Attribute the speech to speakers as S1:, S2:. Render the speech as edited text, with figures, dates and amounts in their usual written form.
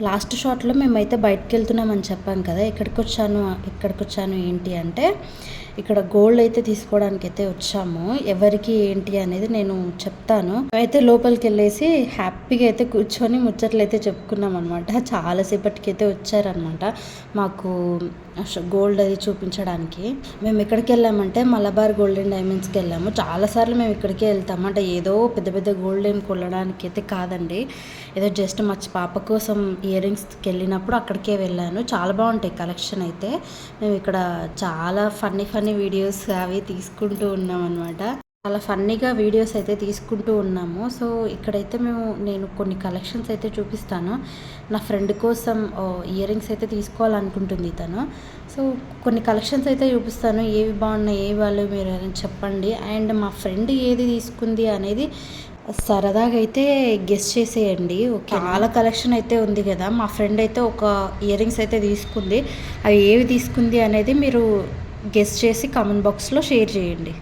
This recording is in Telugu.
S1: లాస్ట్ షాట్లో మేమైతే బయటకు వెళ్తున్నామని చెప్పాం కదా. ఎక్కడికొచ్చాను ఏంటి అంటే, ఇక్కడ గోల్డ్ అయితే తీసుకోవడానికి అయితే వచ్చాము. ఎవరికి ఏంటి అనేది నేను చెప్తాను. అయితే లోపలికి వెళ్ళేసి హ్యాపీగా అయితే కూర్చొని ముచ్చట్లు అయితే చెప్పుకున్నాం అనమాట. చాలాసేపటికి అయితే వచ్చారనమాట మాకు గోల్డ్ అది చూపించడానికి. మేము ఎక్కడికి వెళ్ళామంటే మలబార్ గోల్డ్ అండ్ డైమండ్స్కి వెళ్ళాము. చాలాసార్లు మేము ఇక్కడికే వెళ్తాము. అంటే ఏదో పెద్ద పెద్ద గోల్డ్ ఏం కొనడానికి అయితే కాదండి, ఏదో జస్ట్ మా పాప కోసం ఇయర్ రింగ్స్కి వెళ్ళినప్పుడు అక్కడికే వెళ్ళాను. చాలా బాగుంటాయి కలెక్షన్ అయితే. మేము ఇక్కడ చాలా ఫన్నీ వీడియోస్ అవి తీసుకుంటూ ఉన్నాం అనమాట. చాలా ఫన్నీగా వీడియోస్ అయితే తీసుకుంటూ ఉన్నాము. సో ఇక్కడైతే నేను కొన్ని కలెక్షన్స్ అయితే చూపిస్తాను. నా ఫ్రెండ్ కోసం ఇయర్ రింగ్స్ అయితే తీసుకోవాలనుకుంటుంది తను. సో కొన్ని కలెక్షన్స్ అయితే చూపిస్తాను. ఏవి బాగున్నాయి, ఏవి వాళ్ళు మీరు చెప్పండి. అండ్ మా ఫ్రెండ్ ఏది తీసుకుంది అనేది సరదాగా అయితే గెస్ చేసేయండి. ఓకే, చాలా కలెక్షన్ అయితే ఉంది కదా. మా ఫ్రెండ్ అయితే ఒక ఇయర్ రింగ్స్ అయితే తీసుకుంది. అవి ఏవి తీసుకుంది అనేది మీరు గెస్ చేసి కామెంట్ బాక్స్లో షేర్ చేయండి.